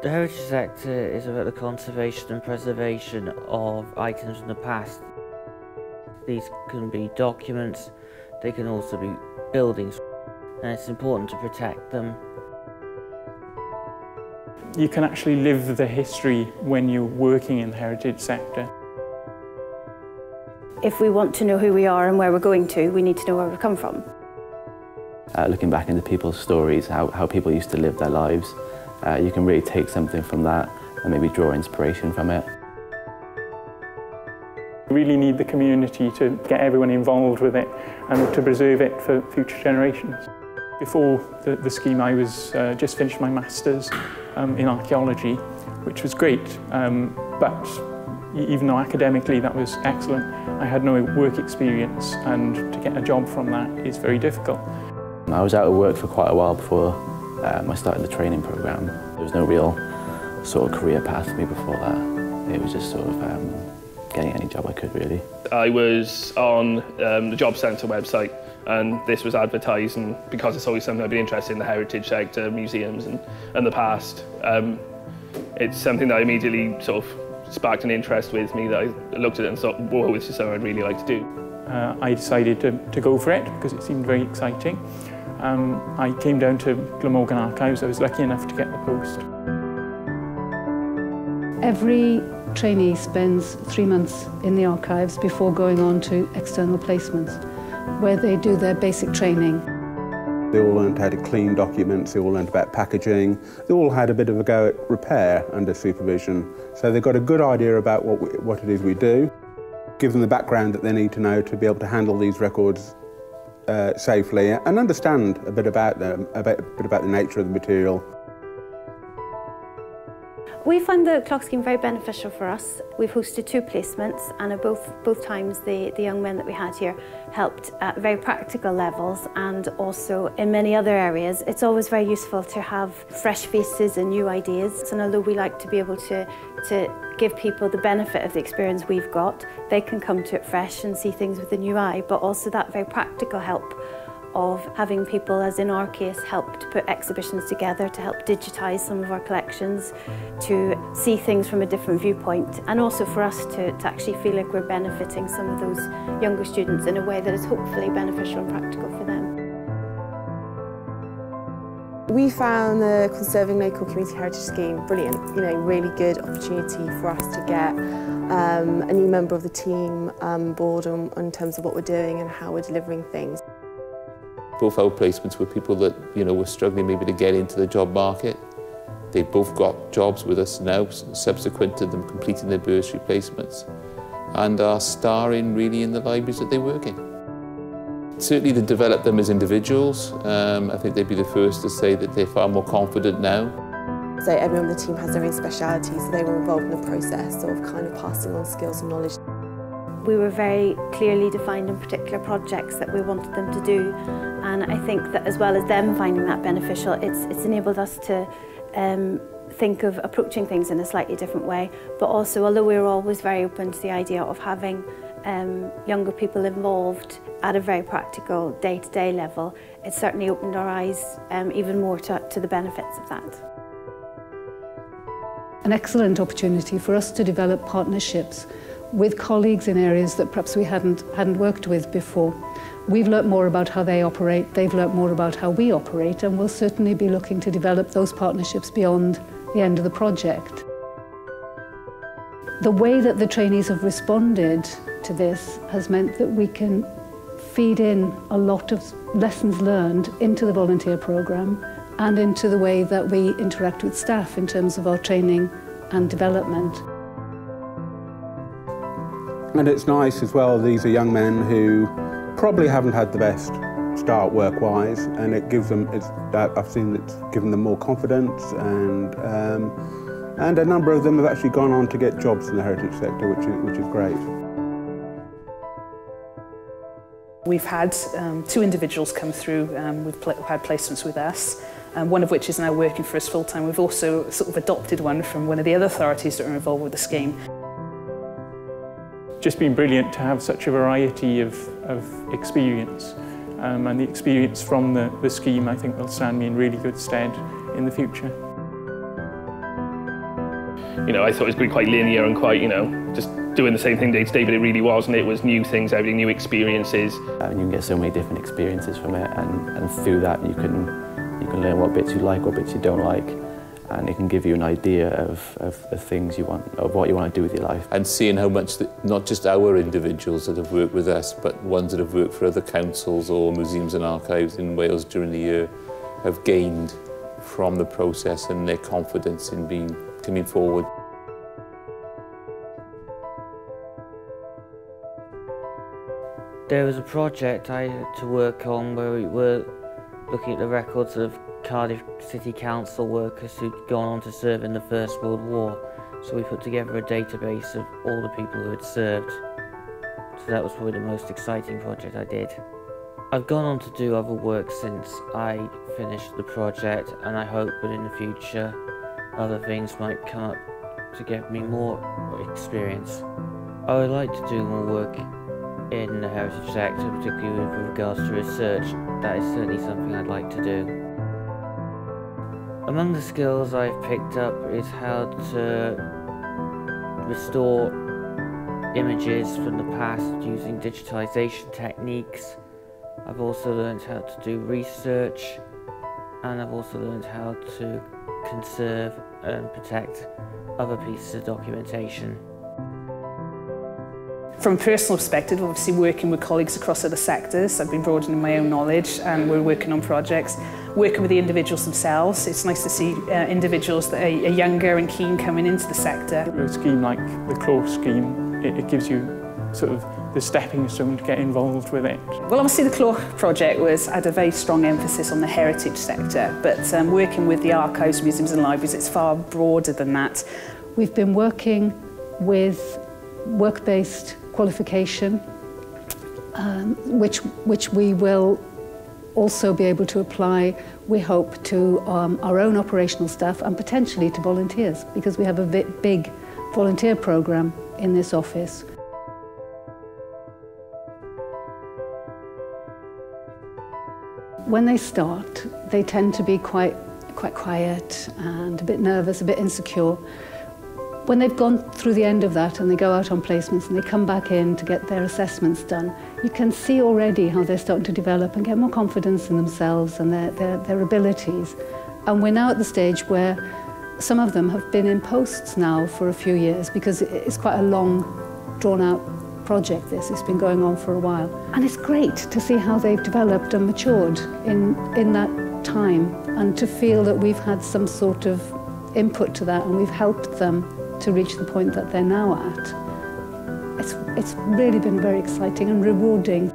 The heritage sector is about the conservation and preservation of items from the past. These can be documents, they can also be buildings, and it's important to protect them. You can actually live the history when you're working in the heritage sector. If we want to know who we are and where we're going to, we need to know where we've come from. Looking back into people's stories, how people used to live their lives, you can really take something from that and maybe draw inspiration from it. We really need the community to get everyone involved with it and to preserve it for future generations. Before the scheme, I was just finished my Masters in archaeology, which was great, but even though academically that was excellent, I had no work experience, and to get a job from that is very difficult. I was out of work for quite a while before I started the training programme. There was no real sort of career path for me before that. It was just sort of getting any job I could, really. I was on the Job Centre website, and this was advertised, and because it's always something I've been interested in, the heritage sector, museums and the past, it's something that immediately sort of sparked an interest with me, that I looked at it and thought, whoa, this is something I'd really like to do. I decided to go for it because it seemed very exciting. I came down to Glamorgan Archives. I was lucky enough to get the post. Every trainee spends 3 months in the archives before going on to external placements, where they do their basic training. They all learned how to clean documents, they all learned about packaging, they all had a bit of a go at repair under supervision. So they've got a good idea about what it is we do, give them the background that they need to know to be able to handle these records safely and understand a bit about them, a bit about the nature of the material. We found the clock scheme very beneficial for us. We've hosted 2 placements, and at both times the young men that we had here helped at very practical levels, and also in many other areas. It's always very useful to have fresh faces and new ideas, and although we like to be able to give people the benefit of the experience we've got, they can come to it fresh and see things with a new eye, but also that very practical help of having people, as in our case, help to put exhibitions together, to help digitise some of our collections, to see things from a different viewpoint, and also for us to actually feel like we're benefiting some of those younger students in a way that is hopefully beneficial and practical for them. We found the Conserving Local Community Heritage Scheme brilliant, really good opportunity for us to get a new member of the team on board in terms of what we're doing and how we're delivering things. Both our placements were people that were struggling maybe to get into the job market. They've both got jobs with us now, subsequent to them completing their bursary placements, and are starring really in the libraries that they work in. Certainly they develop them as individuals. I think they'd be the first to say that they're far more confident now. So everyone on the team has their own speciality, so they were involved in the process of kind of passing on skills and knowledge. We were very clearly defined in particular projects that we wanted them to do, and I think that as well as them finding that beneficial, it's enabled us to think of approaching things in a slightly different way, but also, although we were always very open to the idea of having younger people involved at a very practical day-to-day level, it certainly opened our eyes even more to the benefits of that. An excellent opportunity for us to develop partnerships with colleagues in areas that perhaps we hadn't worked with before. We've learnt more about how they operate, they've learnt more about how we operate, and we'll certainly be looking to develop those partnerships beyond the end of the project. The way that the trainees have responded to this has meant that we can feed in a lot of lessons learned into the volunteer programme and into the way that we interact with staff in terms of our training and development. And it's nice as well, these are young men who probably haven't had the best start work-wise, and it gives them, I've seen it's given them more confidence, and a number of them have actually gone on to get jobs in the heritage sector, which is great. We've had 2 individuals come through who've had placements with us, one of which is now working for us full-time. We've also sort of adopted one from one of the other authorities that are involved with the scheme. Just been brilliant to have such a variety of experience, and the experience from the scheme I think will stand me in really good stead in the future. you know, I thought it was quite linear and quite, you know, just doing the same thing day to day, but it really wasn't. It was new things, everything, new experiences. And you can get so many different experiences from it, and through that you can learn what bits you like, what bits you don't like, and it can give you an idea of the things you want, of what you want to do with your life. And seeing how much, not just our individuals that have worked with us, but ones that have worked for other councils or museums and archives in Wales during the year have gained from the process and their confidence in coming forward. There was a project I had to work on where we were looking at the records of Cardiff City Council workers who'd gone on to serve in the First World War. So we put together a database of all the people who had served. So that was probably the most exciting project I did. I've gone on to do other work since I finished the project, and I hope that in the future other things might come up to give me more experience. I would like to do more work in the heritage sector, particularly with regards to research. That is certainly something I'd like to do. Among the skills I've picked up is how to restore images from the past using digitization techniques. I've also learned how to do research, and I've also learned how to conserve and protect other pieces of documentation. From a personal perspective, obviously working with colleagues across other sectors, I've been broadening my own knowledge, and we're working on projects. Working with the individuals themselves, it's nice to see individuals that are younger and keen coming into the sector. A scheme like the Clore scheme, it gives you sort of the stepping stone to get involved with it. Well, obviously the Clore project had a very strong emphasis on the heritage sector, but working with the archives, museums and libraries, it's far broader than that. We've been working with work-based qualification, which we will also be able to apply, we hope, to our own operational staff and potentially to volunteers, because we have a big volunteer programme in this office. When they start, they tend to be quite quiet and a bit nervous, a bit insecure. When they've gone through the end of that and they go out on placements and they come back in to get their assessments done, you can see already how they're starting to develop and get more confidence in themselves and their abilities. And we're now at the stage where some of them have been in posts now for a few years, because it's quite a long, drawn-out project, this. It's been going on for a while. And it's great to see how they've developed and matured in that time, and to feel that we've had some sort of input to that and we've helped them to reach the point that they're now at. It's really been very exciting and rewarding.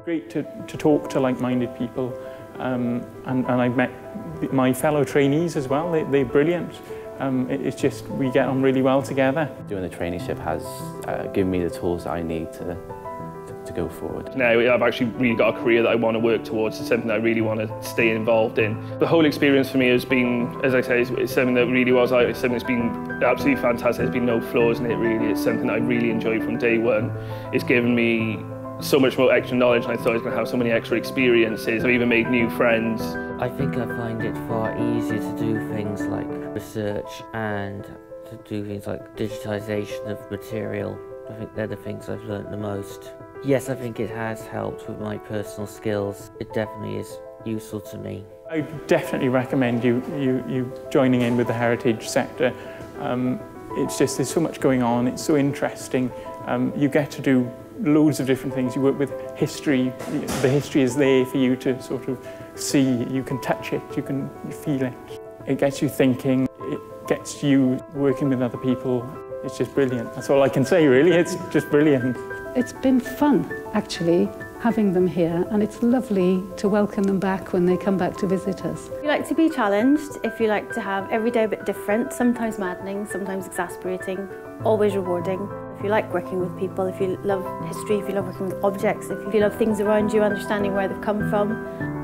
Great to talk to like-minded people, and I've met my fellow trainees as well. They're brilliant. It's just, we get on really well together. Doing the traineeship has given me the tools that I need to go forward. Now I've actually really got a career that I want to work towards. It's something I really want to stay involved in. The whole experience for me has been, as I say, it's something that really was, it's something that's been absolutely fantastic. There's been no flaws in it really. It's something that I really enjoyed from day one. It's given me so much more extra knowledge, and I thought I was going to have so many extra experiences. I've even made new friends. I think I find it far easier to do things like research and to do things like digitisation of material. I think they're the things I've learnt the most. Yes, I think it has helped with my personal skills. It definitely is useful to me. I definitely recommend you joining in with the heritage sector. It's just, there's so much going on, it's so interesting. You get to do loads of different things. You work with history. The history is there for you to sort of see. You can touch it, you can feel it. It gets you thinking, it gets you working with other people. It's just brilliant. That's all I can say, really. It's just brilliant. It's been fun, actually, having them here, and it's lovely to welcome them back when they come back to visit us. If you like to be challenged, if you like to have every day a bit different, sometimes maddening, sometimes exasperating, always rewarding. If you like working with people, if you love history, if you love working with objects, if you love things around you, understanding where they've come from,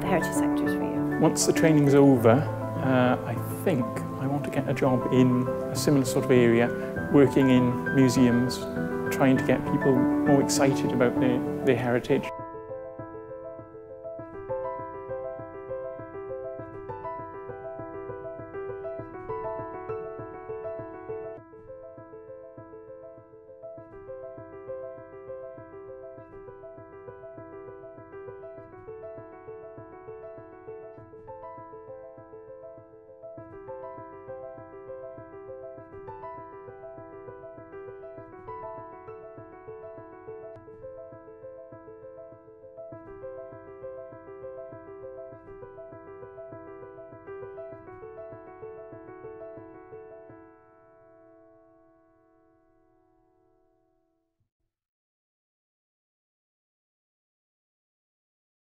the heritage sector is for you. Once the training's over, I think I want to get a job in a similar sort of area, working in museums, trying to get people more excited about their heritage.